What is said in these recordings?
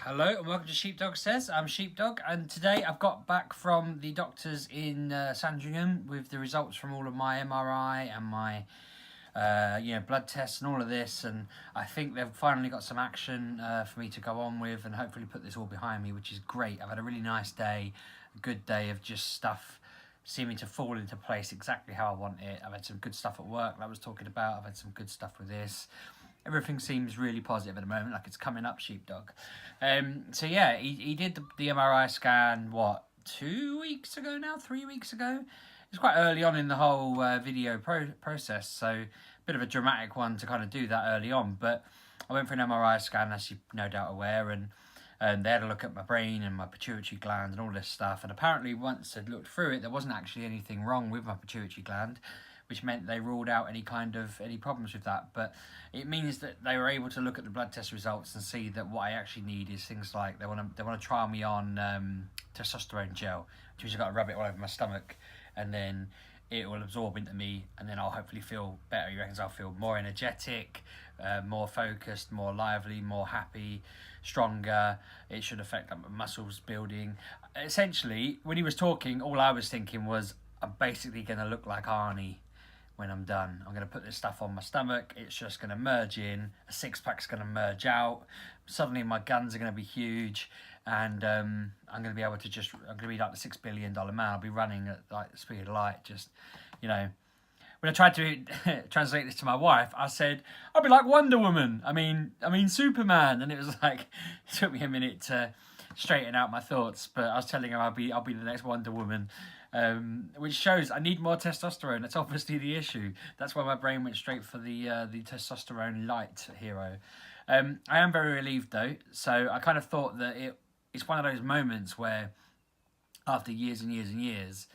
Hello and welcome to Sheepdog Says. I'm Sheepdog, and today I've got back from the doctors in Sandringham with the results from all of my MRI and my blood tests and all of this, and I think they've finally got some action for me to go on with and hopefully put this all behind me, which is great. I've had a really nice day, a good day of just stuff seeming to fall into place exactly how I want it. I've had some good stuff at work that I was talking about. I've had some good stuff with this. Everything seems really positive at the moment, like it's coming up, Sheepdog. So yeah, he did the MRI scan, what, 2 weeks ago now? 3 weeks ago? It's quite early on in the whole video process, so a bit of a dramatic one to kind of do that early on. But I went for an MRI scan, as you're no doubt aware, and they had a look at my brain and my pituitary gland and all this stuff. And apparently once they'd looked through it, there wasn't actually anything wrong with my pituitary gland, which meant they ruled out any problems with that. But it means that they were able to look at the blood test results and see that what I actually need is things like they want to trial me on testosterone gel, which means I've got to rub it all over my stomach, and then it will absorb into me, and then I'll hopefully feel better. He reckons I'll feel more energetic, more focused, more lively, more happy, stronger. It should affect like my muscles building. Essentially, when he was talking, all I was thinking was, I'm basically going to look like Arnie when I'm done. I'm going to put this stuff on my stomach. It's just going to merge in. A six-pack's going to merge out. Suddenly my guns are going to be huge. And I'm going to be able to I'm going to be like the $6 billion man. I'll be running at like the speed of light. Just, when I tried to translate this to my wife, I said, I'll be like Wonder Woman. I mean Superman. And it was like, it took me a minute to straighten out my thoughts. But I was telling her I'll be the next Wonder Woman. Which shows I need more testosterone. That's obviously the issue. That's why my brain went straight for the testosterone light hero. I am very relieved though. So I kind of thought that it's one of those moments where after years and years and years,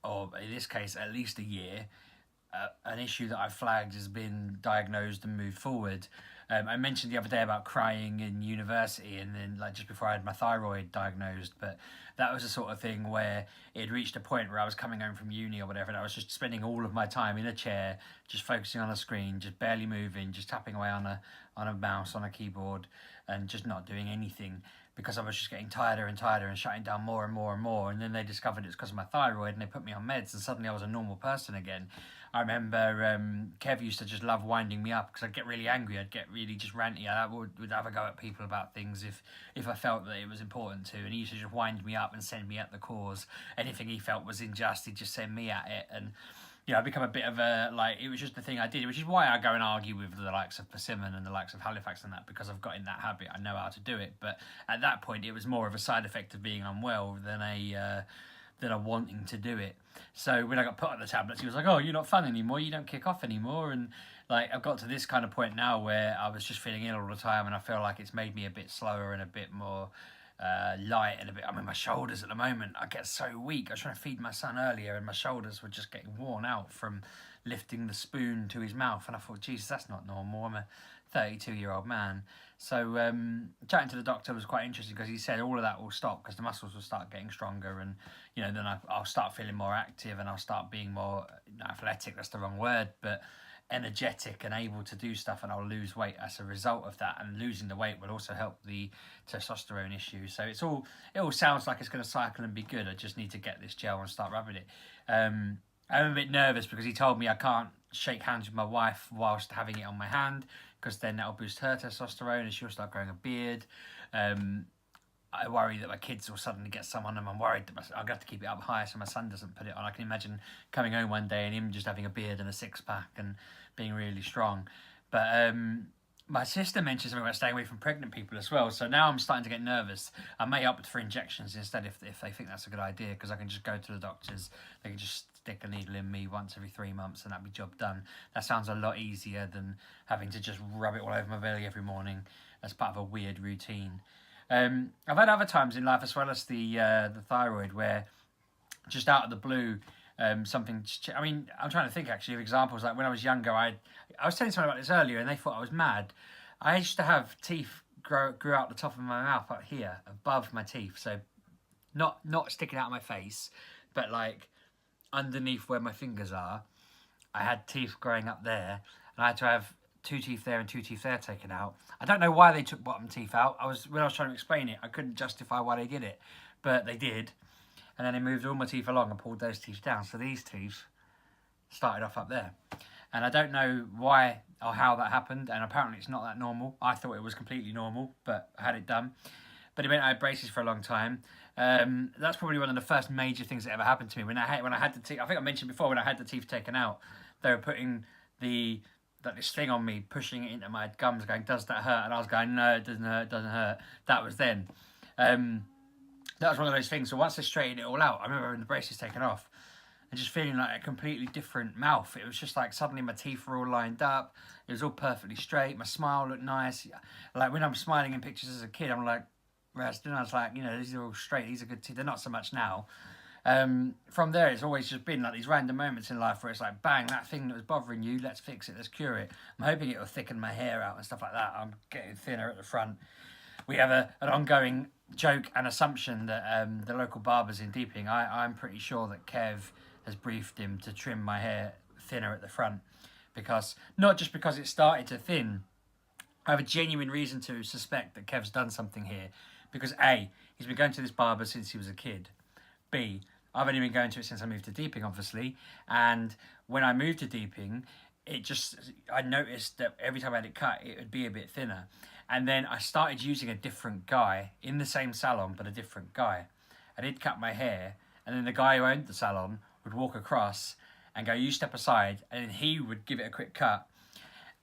or in this case at least a year, an issue that I flagged has been diagnosed and moved forward. I mentioned the other day about crying in university, and then like just before I had my thyroid diagnosed, but that was the sort of thing where it had reached a point where I was coming home from uni or whatever, and I was just spending all of my time in a chair, just focusing on a screen, just barely moving, just tapping away on a mouse, on a keyboard, and just not doing anything, because I was just getting tighter and tighter and shutting down more and more and more. And then they discovered it's because of my thyroid, and they put me on meds, and suddenly I was a normal person again. I remember Kev used to just love winding me up because I'd get really angry. I'd get really just ranty. I would have a go at people about things if I felt that it was important to. And he used to just wind me up and send me at the cause. Anything he felt was unjust, he'd just send me at it. And I become a bit of a, it was just the thing I did, which is why I go and argue with the likes of Persimmon and the likes of Halifax and that, because I've got in that habit. I know how to do it. But at that point, it was more of a side effect of being unwell than a wanting to do it. So when I got put on the tablets, he was like, oh, you're not fun anymore, you don't kick off anymore. And I've got to this kind of point now where I was just feeling ill all the time, and I feel like it's made me a bit slower and a bit more light and a bit, my shoulders at the moment, I get so weak. I was trying to feed my son earlier and my shoulders were just getting worn out from lifting the spoon to his mouth, and I thought, Jesus, that's not normal. I'm a 32-year-old man. So chatting to the doctor was quite interesting, because he said all of that will stop because the muscles will start getting stronger, and then I'll start feeling more active, and I'll start being more athletic, that's the wrong word, but energetic and able to do stuff, and I'll lose weight as a result of that. And losing the weight will also help the testosterone issue. So it all sounds like it's going to cycle and be good. I just need to get this gel and start rubbing it. I'm a bit nervous because he told me I can't shake hands with my wife whilst having it on my hand, because then that'll boost her testosterone and she'll start growing a beard. I worry that my kids will suddenly get some on them. I'm worried that I'm going to have to keep it up high so my son doesn't put it on. I can imagine coming home one day and him just having a beard and a six-pack and being really strong. But my sister mentioned something about staying away from pregnant people as well. So now I'm starting to get nervous. I may opt for injections instead if they think that's a good idea, because I can just go to the doctors. They can just stick a needle in me once every 3 months and that'd be job done. That sounds a lot easier than having to just rub it all over my belly every morning as part of a weird routine. I've had other times in life, as well as the thyroid, where just out of the blue, something. I'm trying to think actually of examples. Like when I was younger, I was telling someone about this earlier, and they thought I was mad. I used to have teeth grew out the top of my mouth up here, above my teeth, so not sticking out of my face, but like underneath where my fingers are. I had teeth growing up there, and I had to have 2 teeth there and 2 teeth there taken out. I don't know why they took bottom teeth out. When I was trying to explain it, I couldn't justify why they did it, but they did. And then they moved all my teeth along and pulled those teeth down. So these teeth started off up there. And I don't know why or how that happened. And apparently it's not that normal. I thought it was completely normal, but I had it done. But it meant I had braces for a long time. That's probably one of the first major things that ever happened to me. When I had the teeth, I think I mentioned before, when I had the teeth taken out, they were putting this thing on me, pushing it into my gums, going, does that hurt? And I was going, no, it doesn't hurt, it doesn't hurt. That was then. That was one of those things. So once they straightened it all out, I remember having the braces taken off and just feeling like a completely different mouth. It was just like suddenly my teeth were all lined up. It was all perfectly straight. My smile looked nice. Like when I'm smiling in pictures as a kid, I'm like, resting. I was like, you know, these are all straight. These are good teeth. They're not so much now. From there, it's always just been like these random moments in life where it's like, bang, that thing that was bothering you, let's fix it, let's cure it. I'm hoping it will thicken my hair out and stuff like that. I'm getting thinner at the front. We have an ongoing joke and assumption that the local barbers in Deeping, I'm pretty sure that Kev has briefed him to trim my hair thinner at the front, because not just because it started to thin. I have a genuine reason to suspect that Kev's done something here, because A, he's been going to this barber since he was a kid. B, I've only been going to it since I moved to Deeping, obviously, and when I moved to Deeping, I noticed that every time I had it cut, it would be a bit thinner. And then I started using a different guy in the same salon, but a different guy. And he'd cut my hair, and then the guy who owned the salon would walk across and go, you step aside, and then he would give it a quick cut.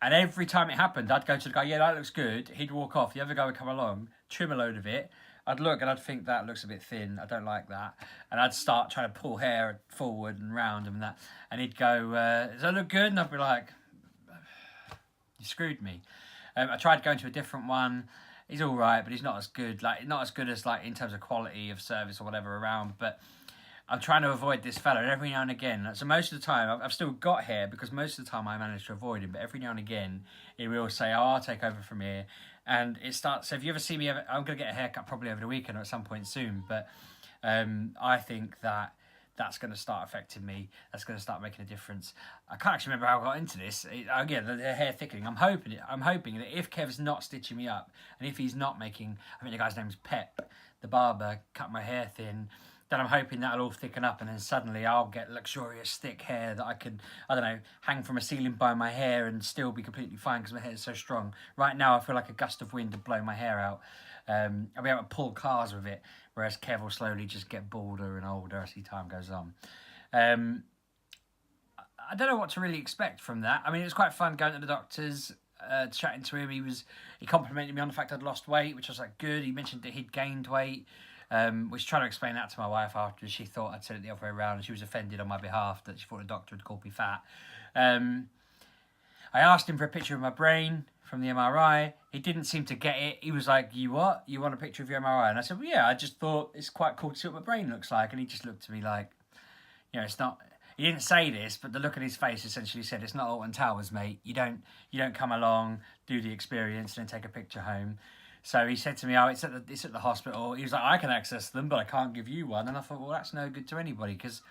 And every time it happened, I'd go to the guy, yeah, that looks good. He'd walk off. The other guy would come along, trim a load of it. I'd look and I'd think that looks a bit thin. I don't like that. And I'd start trying to pull hair forward and round and that. And he'd go, does that look good? And I'd be like, you screwed me. I tried going to a different one. He's all right, but he's not as good. Like, not as good as like in terms of quality of service or whatever around. But I'm trying to avoid this fella every now and again. So most of the time, I've still got hair because most of the time I manage to avoid him. But every now and again, he will say, oh, I'll take over from here. And it starts, so if you ever see me, I'm going to get a haircut probably over the weekend or at some point soon. But I think that's going to start affecting me. That's going to start making a difference. I can't actually remember how I got into this. Again, the hair thickening. I'm hoping that if Kev's not stitching me up, and if he's not making, I think the guy's name's Pep, the barber, cut my hair thin, then I'm hoping that'll all thicken up, and then suddenly I'll get luxurious thick hair that I can, I don't know, hang from a ceiling by my hair and still be completely fine because my hair is so strong. Right now I feel like a gust of wind to blow my hair out. I'll be able to pull cars with it, whereas Kev will slowly just get balder and older as time goes on. I don't know what to really expect from that. I mean, it was quite fun going to the doctors, chatting to him. He complimented me on the fact I'd lost weight, which was like good. He mentioned that he'd gained weight. Was trying to explain that to my wife after she thought I'd said it the other way around, and she was offended on my behalf that she thought the doctor had called me fat. I asked him for a picture of my brain from the MRI. He didn't seem to get it. He was like, you what? You want a picture of your MRI? And I said, well, yeah, I just thought it's quite cool to see what my brain looks like. And he just looked at me like, you know, it's not... He didn't say this, but the look on his face essentially said, it's not Alton Towers, mate. You don't come along, do the experience, and then take a picture home. So he said to me, oh, it's at the hospital. He was like, I can access them, but I can't give you one. And I thought, well, that's no good to anybody, because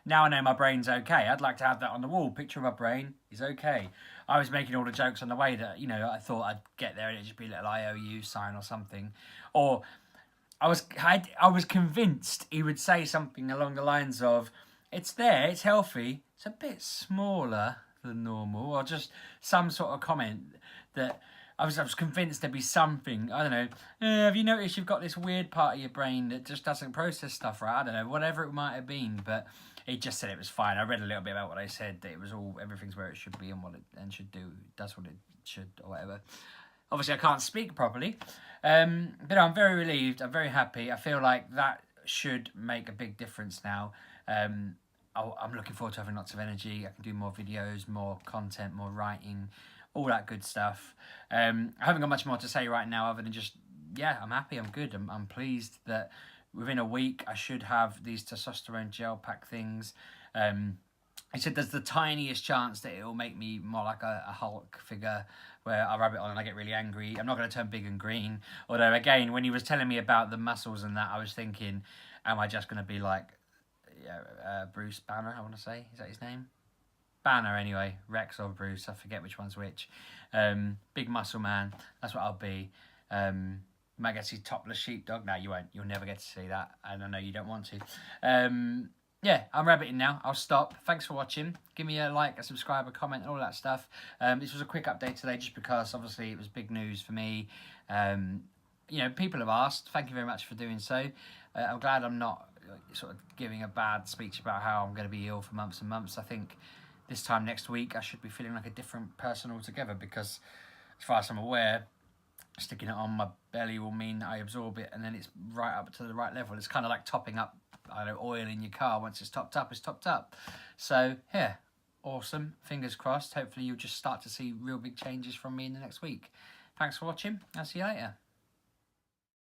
now I know my brain's okay. I'd like to have that on the wall. Picture of my brain is okay. I was making all the jokes on the way that, you know, I thought I'd get there and it'd just be a little IOU sign or something. Or I was convinced he would say something along the lines of, it's there, it's healthy, it's a bit smaller than normal, or just some sort of comment that... I was convinced there'd be something, I don't know, have you noticed you've got this weird part of your brain that just doesn't process stuff right? I don't know, whatever it might have been, but he just said it was fine. I read a little bit about what they said, that it was everything's where it should be and what it should do, does what it should, or whatever. Obviously, I can't speak properly, but I'm very relieved, I'm very happy. I feel like that should make a big difference now. I'm looking forward to having lots of energy. I can do more videos, more content, more writing, all that good stuff. I haven't got much more to say right now other than just, yeah, I'm happy, I'm good. I'm pleased that within a week I should have these testosterone gel pack things. He said there's the tiniest chance that it'll make me more like a Hulk figure where I rub it on and I get really angry. I'm not going to turn big and green. Although, again, when he was telling me about the muscles and that, I was thinking, am I just going to be like Bruce Banner, I want to say? Is that his name? Banner anyway, Rex or Bruce, I forget which one's which. Big muscle man, that's what I'll be. Might get to see topless sheepdog. No, you won't. You'll never get to see that. And I know you don't want to. Yeah, I'm rabbiting now. I'll stop. Thanks for watching. Give me a like, a subscribe, a comment, all that stuff. This was a quick update today just because obviously it was big news for me. You know, people have asked. Thank you very much for doing so. I'm glad I'm not sort of giving a bad speech about how I'm going to be ill for months and months. I think this time next week I should be feeling like a different person altogether, because as far as I'm aware, sticking it on my belly will mean I absorb it and then it's right up to the right level. It's kind of like topping up, I don't know, oil in your car. Once it's topped up, it's topped up. So yeah, awesome. Fingers crossed. Hopefully you'll just start to see real big changes from me in the next week. Thanks for watching. I'll see you later.